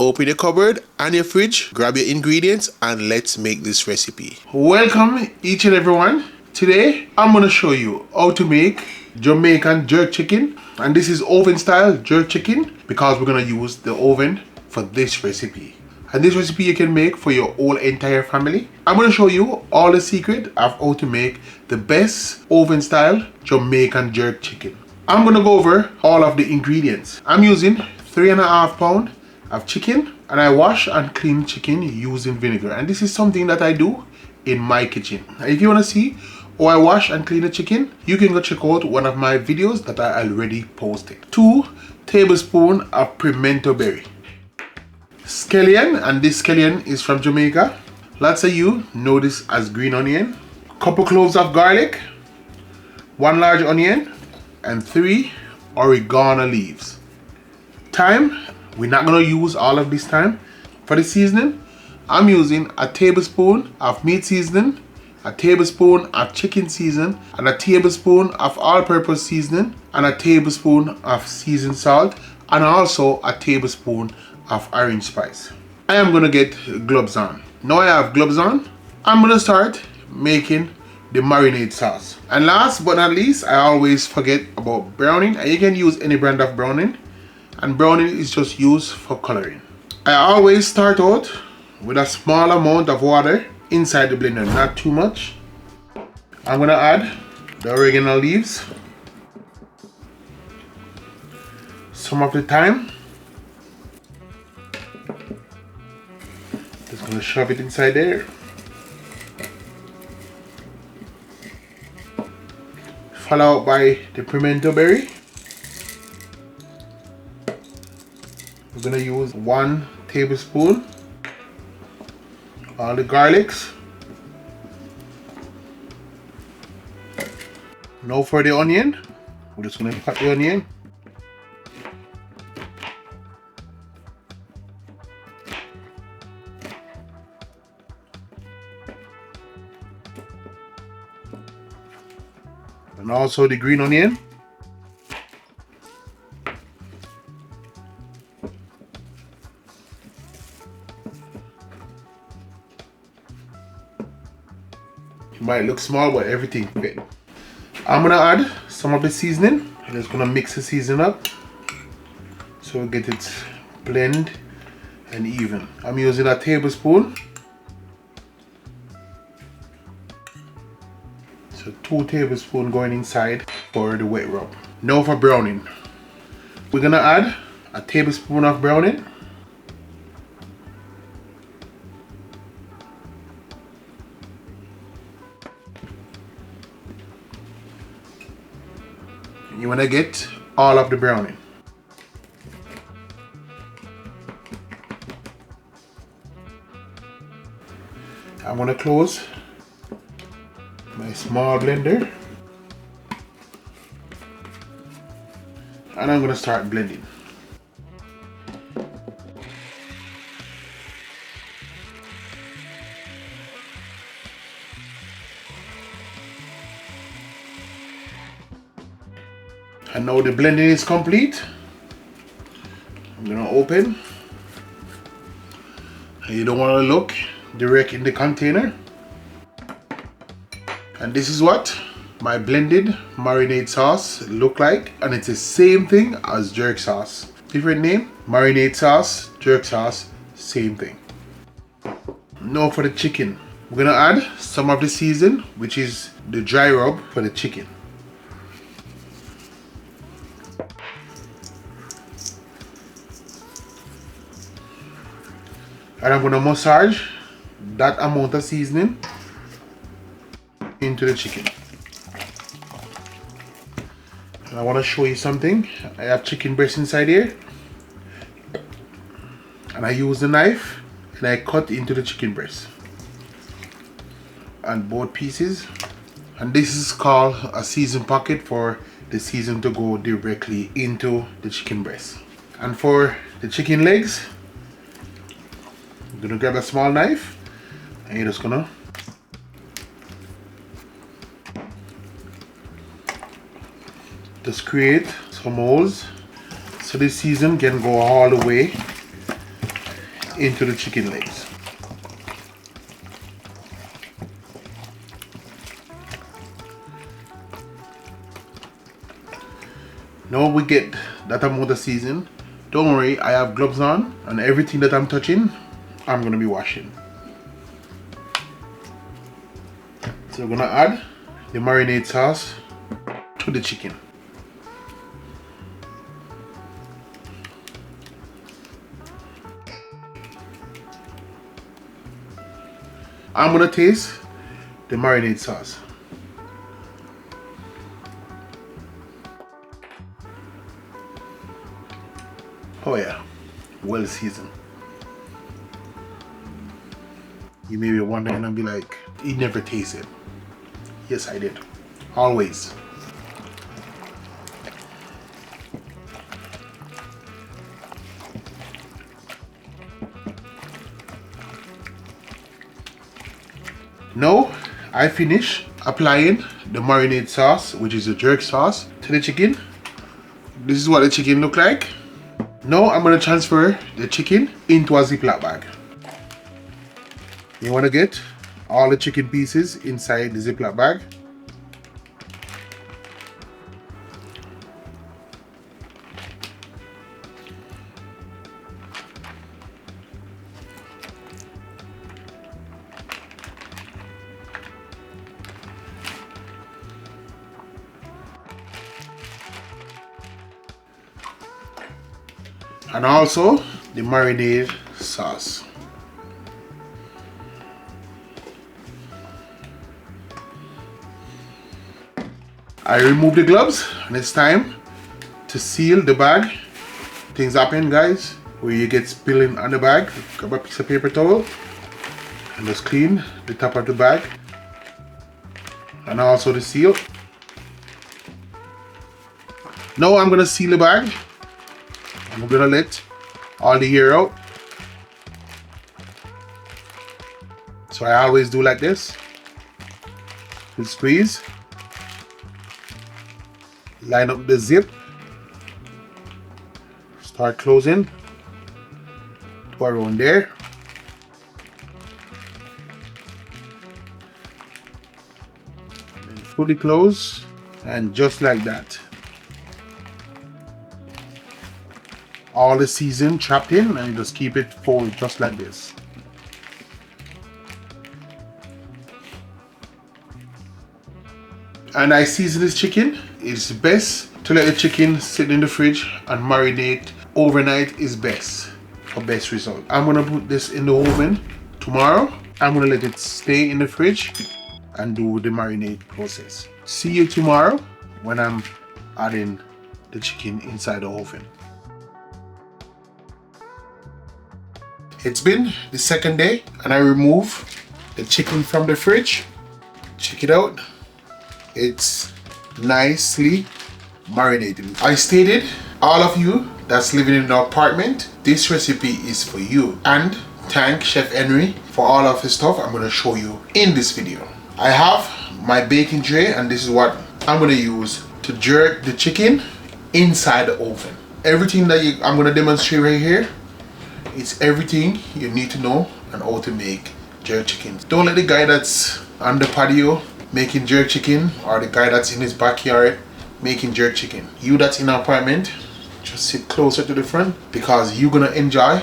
open your cupboard and your fridge, grab your ingredients, and let's make this recipe. Welcome each and everyone. Today I'm going to show you how to make Jamaican jerk chicken, and this is oven style jerk chicken because we're going to use the oven for this recipe. And this recipe you can make for your whole entire family. I'm going to show you all the secret of how to make the best oven style Jamaican jerk chicken. I'm going to go over all of the ingredients. I'm using 3.5 pounds of chicken, and I wash and clean chicken using vinegar. And this is something that I do in my kitchen. If you want to see how I wash and clean the chicken, you can go check out one of my videos that I already posted. 2 tablespoons of pimento berry. Scallion, and this scallion is from Jamaica. Lots of you know this as green onion. Couple cloves of garlic, 1 large onion, and 3 oregano leaves. Thyme, we're not going to use all of this thyme. For the seasoning, I'm using a tablespoon of meat seasoning, a tablespoon of chicken seasoning, and a tablespoon of all-purpose seasoning, and a tablespoon of seasoned salt, and also a tablespoon of orange spice. I am going to get gloves on. Now I have gloves on, I'm going to start making the marinade sauce. And last but not least, I always forget about browning, and you can use any brand of browning, and browning is just used for coloring. I always start out with a small amount of water inside the blender, not too much. I'm going to add the oregano leaves, some of the thyme. Just going to shove it inside there. Followed by the pimento berry. We're going to use 1 tablespoon. All the garlics. Now for the onion. We're just going to cut the onion. And also the green onion. It might look small, but everything fit. I'm gonna add some of the seasoning. I'm just gonna mix the seasoning up so we get it blend and even. I'm using a tablespoon. So 2 tablespoons going inside for the wet rub. Now for browning. We're gonna add a tablespoon of browning. You wanna get all of the browning. I'm gonna close my small blender, and I'm going to start blending. And now the blending is complete. I'm going to open. And you don't want to look direct in the container. And this is what my blended marinade sauce look like, and it's the same thing as jerk sauce. Different name, marinade sauce, jerk sauce, same thing. Now for the chicken, we're gonna add some of the season, which is the dry rub for the chicken. And I'm gonna massage that amount of seasoning into the chicken. And I want to show you something. I have chicken breast inside here, and I use the knife and I cut into the chicken breast and both pieces. And this is called a season pocket for the season to go directly into the chicken breast. And for the chicken legs, I'm gonna grab a small knife and you're just gonna just create some holes so this season can go all the way into the chicken legs. Now we get that amount of season. Don't worry, I have gloves on, and everything that I'm touching, I'm gonna be washing. So we're gonna add the marinade sauce to the chicken. I'm gonna taste the marinade sauce. Oh yeah, well seasoned. You may be wondering and be like, you never tasted. Yes, I did. Always. Now, I finish applying the marinade sauce, which is the jerk sauce, to the chicken. This is what the chicken look like. Now, I'm gonna transfer the chicken into a Ziploc bag. You wanna get all the chicken pieces inside the Ziploc bag. And also the marinade sauce. I remove the gloves and it's time to seal the bag. Things happen, guys, where you get spilling on the bag. Grab a piece of paper towel and just clean the top of the bag and also the seal. Now I'm gonna seal the bag. I'm gonna let all the air out. So I always do like this. You squeeze. Line up the zip. Start closing. To around there. And fully close. And just like that. All the season trapped in, and just keep it folded just like this. And I season this chicken. It's best to let the chicken sit in the fridge and marinate overnight is best for best result. I'm gonna put this in the oven tomorrow. I'm gonna let it stay in the fridge and do the marinade process. See you tomorrow when I'm adding the chicken inside the oven. It's been the second day and I remove the chicken from the fridge. Check it out. It's nicely marinated. I stated, all of you that's living in an apartment, this recipe is for you. And thank Chef Henry for all of his stuff I'm gonna show you in this video. I have my baking tray and this is what I'm gonna use to jerk the chicken inside the oven. Everything that I'm gonna demonstrate right here, it's everything you need to know on how to make jerk chicken. Don't let the guy that's on the patio making jerk chicken or the guy that's in his backyard making jerk chicken. You that's in an apartment, just sit closer to the front because you're gonna enjoy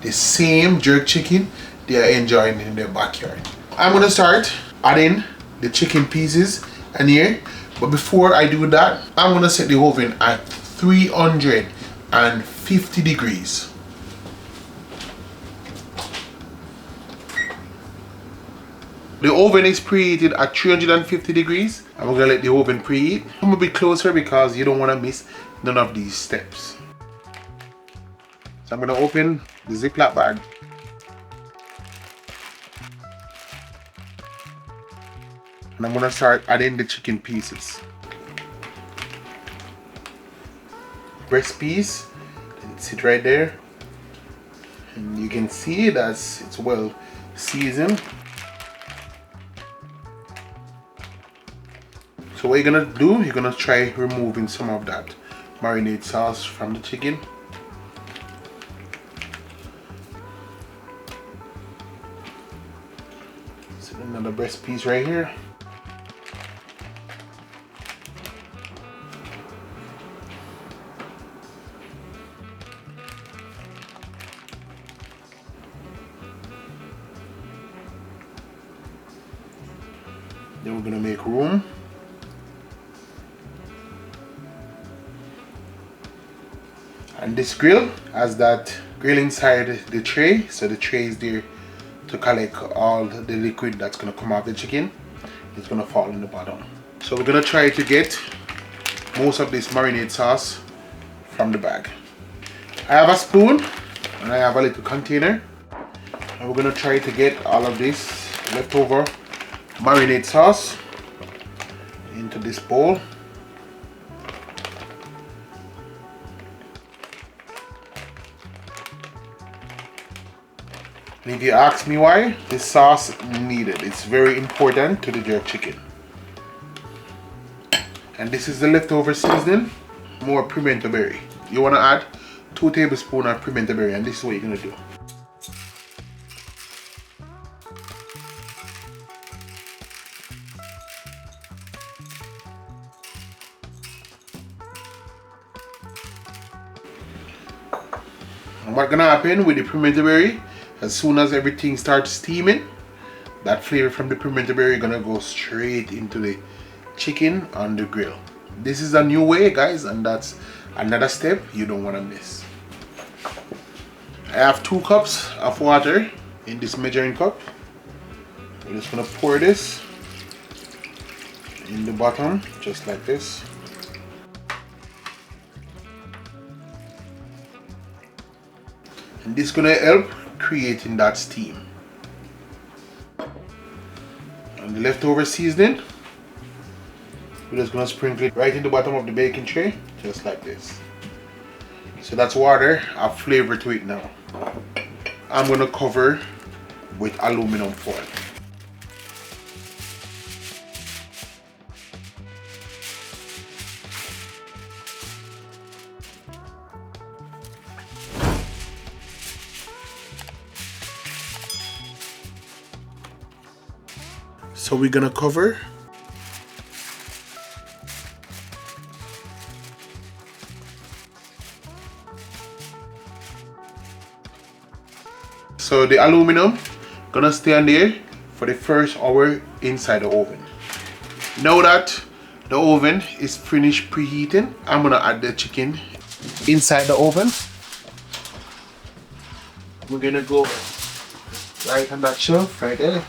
the same jerk chicken they are enjoying in their backyard. I'm gonna start adding the chicken pieces in here, but before I do that, I'm gonna set the oven at 350 degrees. The oven is preheated at 350 degrees. I'm gonna let the oven preheat. I'm gonna be closer because you don't wanna miss none of these steps. So I'm gonna open the Ziploc bag. And I'm gonna start adding the chicken pieces. Breast piece, sit right there. And you can see that it's well seasoned. So what you're gonna do, you're gonna try removing some of that marinade sauce from the chicken. So another breast piece right here. Then we're gonna make room. And this grill has that grill inside the tray, so the tray is there to collect all the liquid that's gonna come out of the chicken. It's gonna fall in the bottom. So we're gonna try to get most of this marinade sauce from the bag. I have a spoon and I have a little container, and we're gonna try to get all of this leftover marinade sauce into this bowl. And if you ask me why, this sauce needed. It's very important to the jerk chicken. And this is the leftover seasoning, more pimento berry. You want to add 2 tablespoons of pimento berry, and this is what you're going to do. And what's going to happen with the pimento berry, as soon as everything starts steaming, that flavor from the pimento berry is going to go straight into the chicken on the grill. This is a new way, guys, and that's another step you don't want to miss. I have 2 cups of water in this measuring cup. We're just going to pour this in the bottom, just like this. And this is going to help creating that steam. And the leftover seasoning, we're just going to sprinkle it right in the bottom of the baking tray, just like this. So that's water, I've flavor to it now. I'm going to cover with aluminum foil. So we're gonna cover. So the aluminum gonna stay on there for the first hour inside the oven. Now that the oven is finished preheating, I'm gonna add the chicken inside the oven. We're gonna go right on that shelf right there.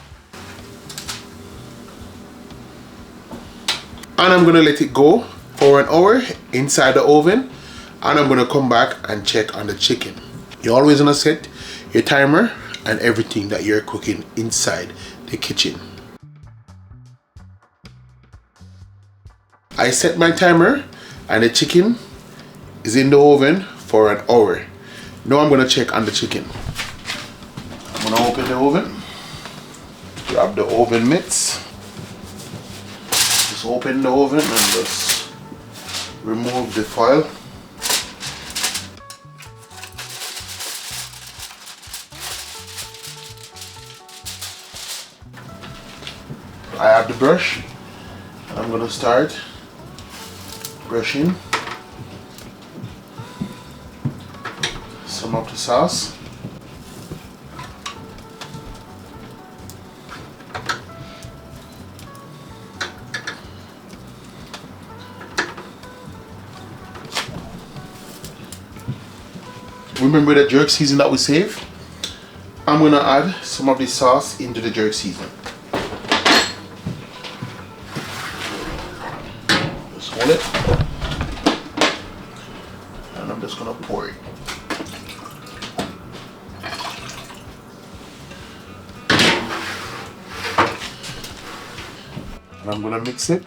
And I'm gonna let it go for an hour inside the oven, and I'm gonna come back and check on the chicken. You always wanna set your timer and everything that you're cooking inside the kitchen. I set my timer and the chicken is in the oven for an hour. Now I'm gonna check on the chicken. I'm gonna open the oven, grab the oven mitts. Just open the oven and just remove the foil. I have the brush and I'm gonna start brushing some of the sauce. Remember the jerk season that we saved? I'm gonna add some of the sauce into the jerk season. Just hold it, and I'm just gonna pour it. And I'm gonna mix it.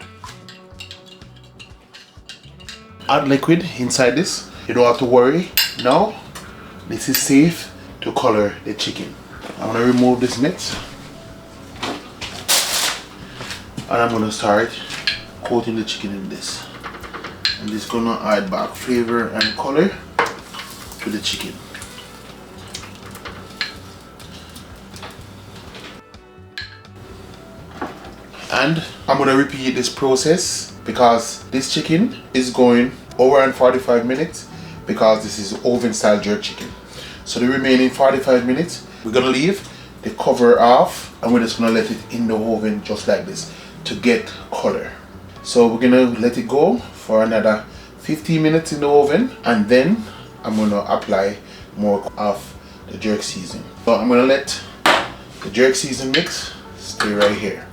Add liquid inside this. You don't have to worry now. This is safe to color the chicken. I'm gonna remove this mitts, and I'm gonna start coating the chicken in this. And this is gonna add back flavor and color to the chicken. And I'm gonna repeat this process because this chicken is going over in 45 minutes because this is oven style jerk chicken. So the remaining 45 minutes, we're gonna leave the cover off and we're just gonna let it in the oven just like this to get color. So we're gonna let it go for another 15 minutes in the oven, and then I'm gonna apply more of the jerk seasoning. So I'm gonna let the jerk season mix stay right here.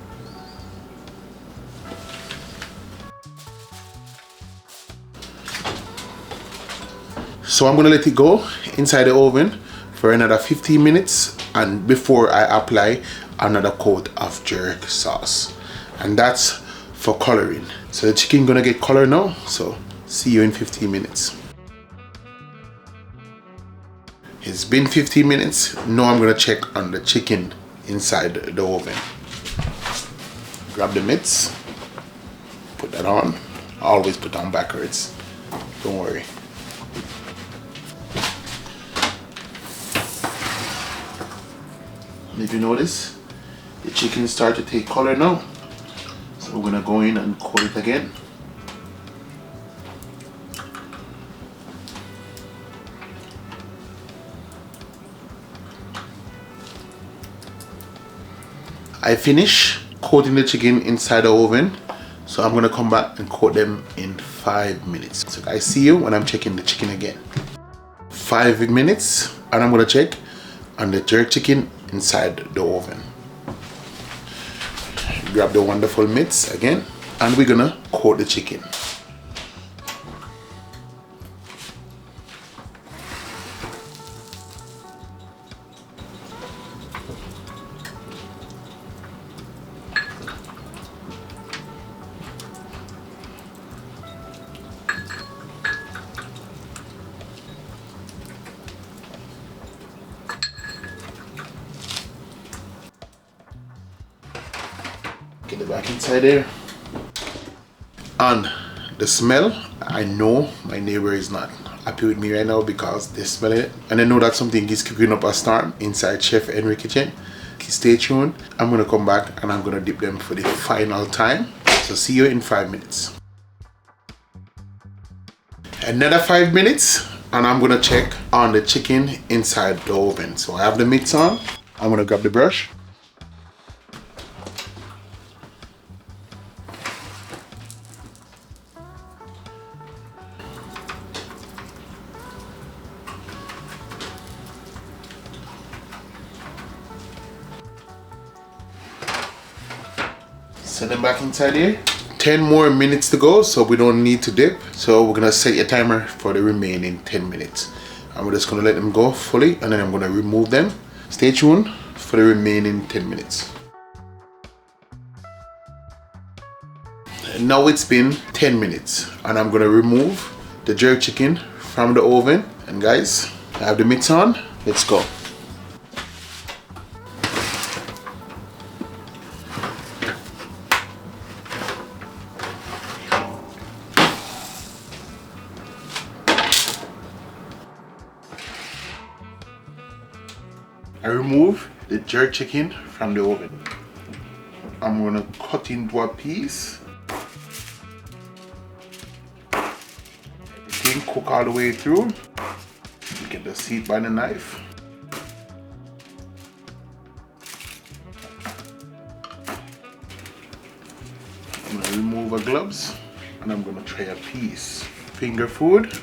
So I'm gonna let it go inside the oven for another 15 minutes and before I apply another coat of jerk sauce, and that's for coloring. So the chicken gonna get color now, so see you in 15 minutes. It's been 15 minutes. Now I'm gonna check on the chicken inside the oven. Grab the mitts, put that on. Always put on backwards, don't worry. And if you notice, the chicken start to take color now. So we're gonna go in and coat it again. I finish coating the chicken inside the oven, so I'm gonna come back and coat them in 5 minutes. So I see you when I'm checking the chicken again. 5 minutes, and I'm gonna check on the jerk chicken inside the oven. Grab the wonderful mitts again, and we're gonna coat the chicken. Get it back inside there. And the smell, I know my neighbor is not happy with me right now because they smell it, and I know that something is cooking up a storm inside Chef Henry kitchen. Stay tuned. I'm gonna come back and I'm gonna dip them for the final time. So see you in 5 minutes. Another 5 minutes, and I'm gonna check on the chicken inside the oven. So I have the mitts on. I'm gonna grab the brush. Set them back inside here. 10 more minutes to go, so we don't need to dip. So we're gonna set your timer for the remaining 10 minutes. And we're just gonna let them go fully, and then I'm gonna remove them. Stay tuned for the remaining 10 minutes. Now it's been 10 minutes, and I'm gonna remove the jerk chicken from the oven. And guys, I have the mitts on. Let's go. I remove the jerk chicken from the oven. I'm gonna cut into a piece. Everything cook all the way through. You get the seat by the knife. I'm gonna remove the gloves and I'm gonna try a piece. Finger food.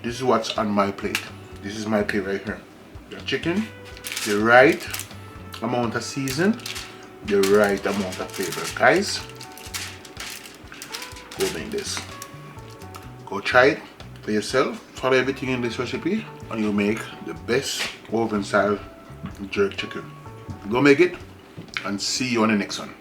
This is what's on my plate. This is my plate right here. The chicken, the right amount of season, the right amount of flavor. Guys, go make this. Go try it for yourself. Follow everything in this recipe and you'll make the best oven style jerk chicken. Go make it and see you on the next one.